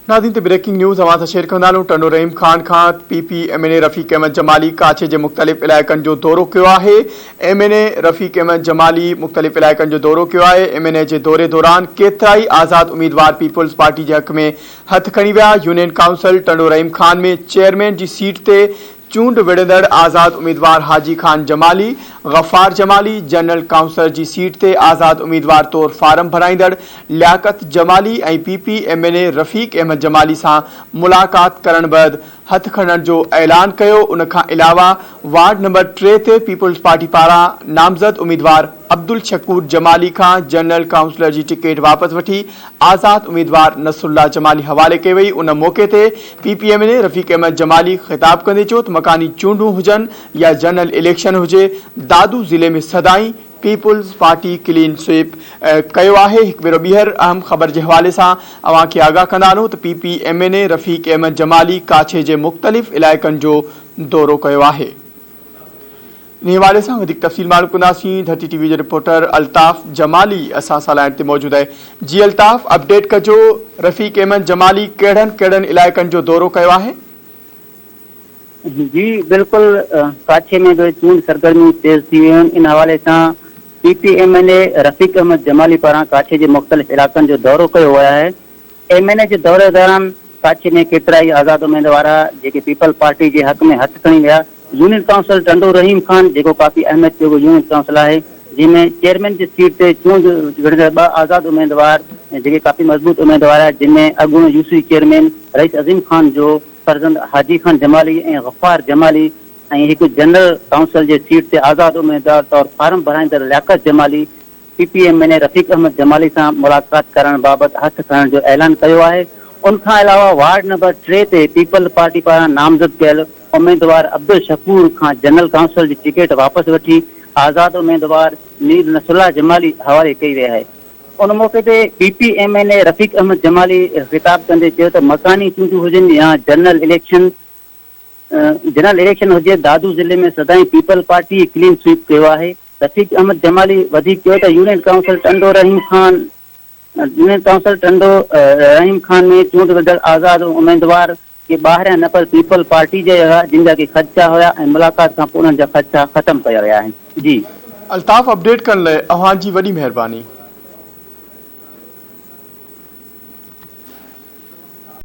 नाज़रीन ते breaking news अवां सां शेयर कंदा टंडो रहीम खान खां PPMNA रफ़ीक अहमद जमाली काछे जे मुख़्तलिफ़ इलाइक़नि जो दौरो कयो आहे। MNA रफ़ीक अहमद जमाली मुख़्तलिफ़ इलाइक़नि जो दौरो कयो आहे। MNA जे दौरे दौरान केतिराई आज़ाद उम्मीदवार पीपल्स पार्टी जे हक़ में हथ खणी विया। यूनियन काउंसिल टंडो रहीम खान में चेयरमैन जी सीट ते चूंड विढ़ंदड़ आज़ाद उम्मीदवार हाजी खान जमाली, गफ़ार जमाली, जनरल काउंसिलर जी सीट ते आज़ाद उम्मीदवार तौर फार्म भराईंदड़ लियाकत जमाली ऐं PPMNA रफ़ीक अहमद जमाली सां मुलाक़ात करण बैदि हथ खणण जो ऐलान कयो। उन खां अलावा वार्ड नंबर 3 ते पीपल्स पार्टी पारां नामज़द उम्मीदवार अब्दुल शकूर जमाली खां जनरल काउंसिलर जी टिकट वापस वठी आज़ाद उम्मीदवार नसरुल्लाह जमाली हवाले कई वई। उन मौके ते PPMNA रफ़ीक अहमद जमाली ख़िताब कंदे चयो त मकानी चूंडूं हुजनि या जनरल इलेक्शन हुजे, दादू ज़िले में सदाई पीपल्स पार्टी क्लीन स्वीप कयो आहे। हिकु भेरो ॿीहर अहम ख़बर जे हवाले सां अवां खे आगाह कंदा वञूं त PPMNA रफ़ीक अहमद जमाली काछे जे मुख़्तलिफ़ इलाइक़नि जो दौरो कयो आहे। इन हवाले सां वधीक तफ़सील मालूम कंदासीं। धरती TV जो रिपोर्टर अल्ताफ़ जमाली असां सां लाइन ते मौजूदु आहे। जी अल्ताफ़, अपडेट कजो, रफ़ीक अहमद जमाली कहिड़नि इलाइक़नि जो दौरो कयो आहे? जी बिल्कुल, काछे में जो चूंड सरगर्मी तेज़ थी वियूं आहिनि। इन हवाले सां PPMNA रफ़ीक अहमद जमाली पारां काछे जे मुख़्तलिफ़ इलाइक़नि जो दौरो कयो वियो आहे। MNA जे दौरे दौरान काछे में केतिराई आज़ाद उम्मीदवार जेके पीपल पार्टी जे हक़ में हथ खणी विया। यूनियन काउंसिल टंडो रहीम खान जेको काफ़ी अहमियत जो यूनियन काउंसिल आहे, जंहिंमें चेयरमैन जी सीट ते चूंड विढ़ंदड़ 2 आज़ाद उम्मीदवार जेके काफ़ी मज़बूत उम्मीदवार आहे, जिनमें अॻूणो यूसी चेयरमैन रईस अज़ीम खान जो फर्जंद हाजी खान जमाली ऐं गफ़ार जमाली ऐं हिकु जनरल काउंसिल जे सीट ते आज़ाद उम्मीदवार तौर फार्म भराईंदड़ लियाकत जमाली PPMNA रफ़ीक अहमद जमाली सां मुलाक़ात करण बाबति हथ खणण जो ऐलान कयो आहे। उनखां अलावा वार्ड नंबर 3 ते पीपल पार्टी पारां नामज़द कयल उम्मीदवार अब्दुल शकूर खां जनरल काउंसिल जी टिकट वापस वठी आज़ाद उम्मीदवार मीर नसरुल्लाह जमाली हवाले कई वई आहे। उन मौके ते PPMNA रफ़ीक अहमद जमाली ख़िताब कंदे चयो त मकानी चूंडूं हुजनि या जनरल इलेक्शन हुजे, दादू ज़िले में सदाई पीपल पार्टी क्लीन स्वीप कयो आहे। रफ़ीक अहमद जमाली वधीक चयो त यूनियन काउंसिल टंडो रहीम खान में चूंड विढ़ंदड़ आज़ाद उम्मीदवार के ॿाहिरियां नफ़र पीपल पार्टी जे हुआ, जिन जा के ख़दशा हुआ ऐं मुलाक़ात खां पोइ उन्हनि जा ख़दशा ख़तमु कया विया आहिनि। जी अल्ताफ़, अपडेट करण लाइ अव्हां जी वॾी महिरबानी।